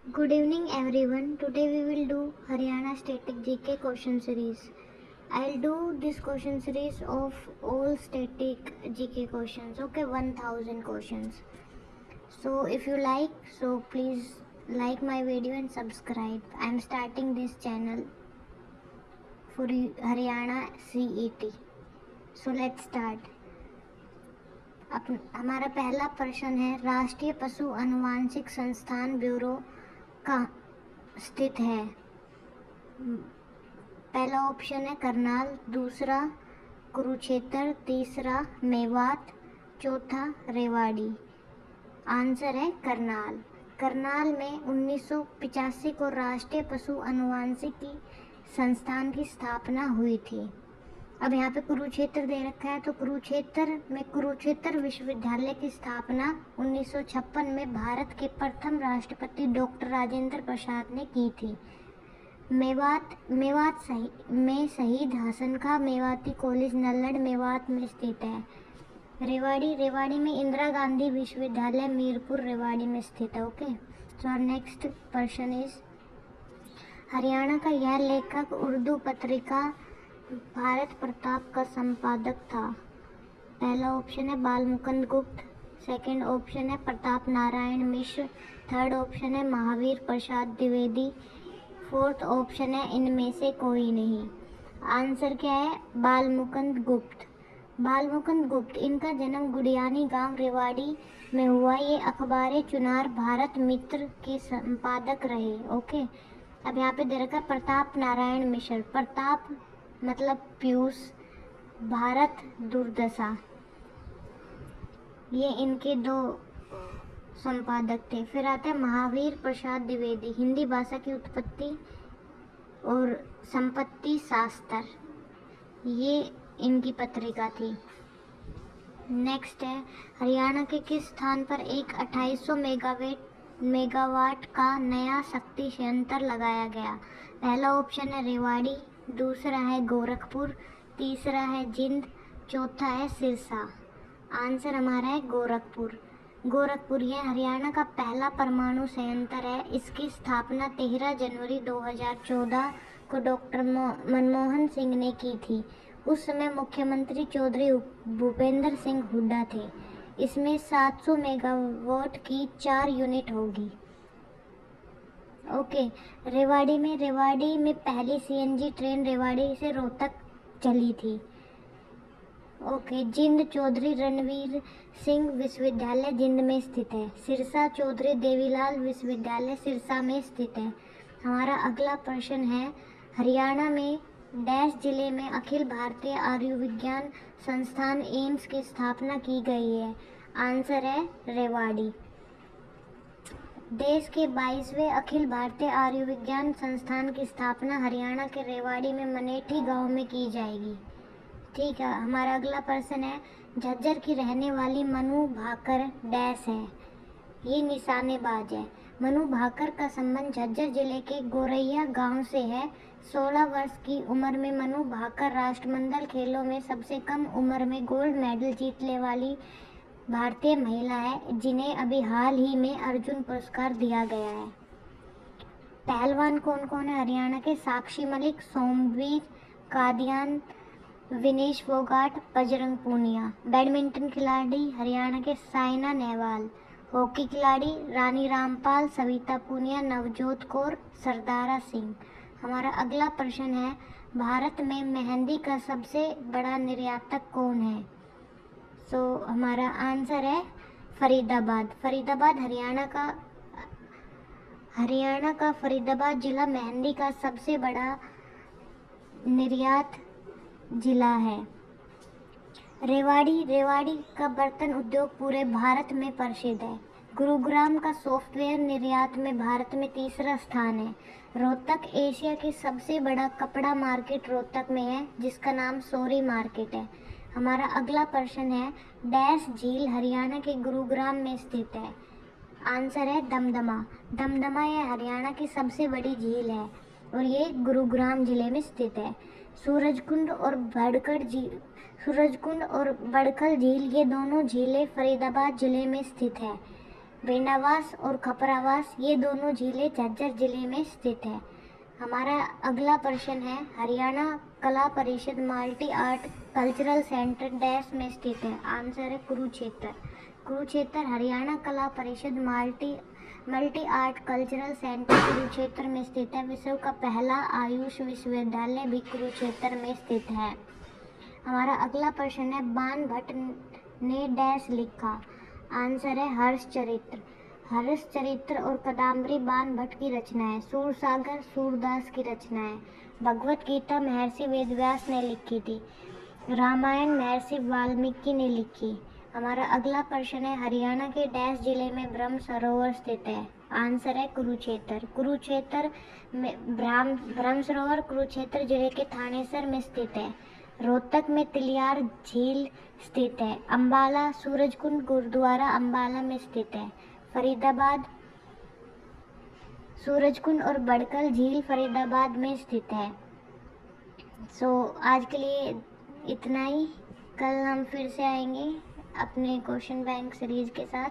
Good evening everyone. Today we will do Haryana Static GK question series. I'll do this question series of all static GK questions. Okay, 1000 questions. So if you like, so please like my video and subscribe. I'm starting this channel for Haryana CET. So let's start. हमारा पहला प्रश्न है, राष्ट्रीय पशु अनुवांशिक संस्थान bureau कहाँ स्थित है? पहला ऑप्शन है करनाल, दूसरा कुरुक्षेत्र, तीसरा मेवात, चौथा रेवाड़ी। आंसर है करनाल। करनाल में 1985 को राष्ट्रीय पशु अनुवांशिकी संस्थान की स्थापना हुई थी। अब यहाँ पे कुरुक्षेत्र दे रखा है, तो कुरुक्षेत्र में कुरुक्षेत्र विश्वविद्यालय की स्थापना 1956 में भारत के प्रथम राष्ट्रपति डॉक्टर राजेंद्र प्रसाद ने की थी। मेवात में शहीद हसन खां मेवाती कॉलेज नल्लड़ मेवात में स्थित है। रेवाड़ी में इंदिरा गांधी विश्वविद्यालय मीरपुर रेवाड़ी में स्थित है। Okay, so next question is, Haryana का यह लेखक उर्दू पत्रिका भारत प्रताप का संपादक था। पहला ऑप्शन है बालमुकुंद गुप्त, सेकंड ऑप्शन है प्रताप नारायण मिश्र, थर्ड ऑप्शन है महावीर प्रसाद द्विवेदी, फोर्थ ऑप्शन है इनमें से कोई नहीं। आंसर क्या है? बालमुकुंद गुप्त। बालमुकुंद गुप्त, इनका जन्म गुडियानी गांव रेवाड़ी में हुआ। ये अखबार चुनार भारत मित्र के संपादक रहे। ओके, अब यहाँ पे दे रखा प्रताप नारायण मिश्र। प्रताप मतलब पीयूष, भारत दुर्दशा, ये इनके दो संपादक थे। फिर आता है महावीर प्रसाद द्विवेदी, हिंदी भाषा की उत्पत्ति और संपत्ति शास्त्र, ये इनकी पत्रिका थी। नेक्स्ट है, हरियाणा के किस स्थान पर एक 2800 मेगावाट का नया शक्ति संयंत्र लगाया गया? पहला ऑप्शन है रेवाड़ी, दूसरा है गोरखपुर, तीसरा है जिंद, चौथा है सिरसा। आंसर हमारा है गोरखपुर। गोरखपुर ये हरियाणा का पहला परमाणु संयंत्र है। इसकी स्थापना 13 जनवरी 2014 को डॉक्टर मनमोहन सिंह ने की थी। उस समय मुख्यमंत्री चौधरी भूपेंद्र सिंह हुड्डा थे। इसमें 700 मेगावाट की 4 यूनिट होगी। ओके, रेवाड़ी में पहली सीएनजी ट्रेन रेवाड़ी से रोहतक चली थी। ओके, जिंद चौधरी रणवीर सिंह विश्वविद्यालय जिंद में स्थित है। सिरसा चौधरी देवीलाल विश्वविद्यालय सिरसा में स्थित है। हमारा अगला प्रश्न है, हरियाणा में डैश जिले में अखिल भारतीय आयुर्विज्ञान संस्थान एम्स की स्थापना की गई है? आंसर है रेवाड़ी। देश के 22वें अखिल भारतीय आयुर्विज्ञान संस्थान की स्थापना हरियाणा के रेवाड़ी में मनेठी गांव में की जाएगी। ठीक है, हमारा अगला प्रश्न है, झज्जर की रहने वाली मनु भाकर डैश है? ये निशानेबाज है। मनु भाकर का संबंध झज्जर जिले के गोरैया गांव से है। 16 वर्ष की उम्र में मनु भाकर राष्ट्रमंडल खेलों में सबसे कम उम्र में गोल्ड मेडल जीतने वाली भारतीय महिला है, जिन्हें अभी हाल ही में अर्जुन पुरस्कार दिया गया है। पहलवान कौन कौन है हरियाणा के? साक्षी मलिक, सोमवीर कादियान, विनेश फोगाट, बजरंग पूनिया। बैडमिंटन खिलाड़ी हरियाणा के साइना नेहवाल। हॉकी खिलाड़ी रानी रामपाल, सविता पूनिया, नवजोत कौर, सरदारा सिंह। हमारा अगला प्रश्न है, भारत में मेहंदी का सबसे बड़ा निर्यातक कौन है? हमारा आंसर है फरीदाबाद। फरीदाबाद हरियाणा का फरीदाबाद जिला मेहंदी का सबसे बड़ा निर्यात जिला है। रेवाड़ी का बर्तन उद्योग पूरे भारत में प्रसिद्ध है। गुरुग्राम का सॉफ्टवेयर निर्यात में भारत में तीसरा स्थान है। रोहतक एशिया की सबसे बड़ा कपड़ा मार्केट रोहतक में है, जिसका नाम सोरी मार्केट है। हमारा अगला प्रश्न है, डैश झील हरियाणा के गुरुग्राम में स्थित है? आंसर है दमदमा। दमदमा यह हरियाणा की सबसे बड़ी झील है और ये गुरुग्राम जिले में स्थित है। सूरजकुंड और बड़खल झील ये दोनों झीलें फरीदाबाद जिले में स्थित है। बेनावास और खपरावास ये दोनों झीलें झज्जर जिले में स्थित है। हमारा अगला प्रश्न है, हरियाणा कला परिषद multi art cultural centre dash में स्थित है। आंसर है कुरुक्षेत्र। कुरुक्षेत्र हरियाणा कला परिषद multi art cultural centre Kurukshetra में स्थित है। विश्व का पहला आयुष विश्वविद्यालय भी कुरुक्षेत्र में स्थित है। हमारा अगला प्रश्न है, बाण भट्ट ने डैश लिखा। आंसर है हर्षचरित्र। हर्षचरित्र और कादम्बरी बाण भट्ट की रचना है। सूरसागर सूरदास की रचना है। भगवत गीता महर्षि वेदव्यास ने लिखी थी। रामायण महर्षि वाल्मीकि ने लिखी। हमारा अगला प्रश्न है, हरियाणा के डैश जिले में ब्रह्म सरोवर स्थित है। आंसर है कुरुक्षेत्र। कुरुक्षेत्र में ब्रह्म सरोवर कुरुक्षेत्र जिले के थानेसर में स्थित है। रोहतक में तिलियार झील स्थित है। अंबाला सूरजकुंड गुरुद्वारा अंबाला में स्थित है। फरीदाबाद सूरजकुंड और बड़कल झील फरीदाबाद में स्थित है। आज के लिए इतना ही। कल हम फिर से आएंगे अपने क्वेश्चन बैंक सीरीज के साथ।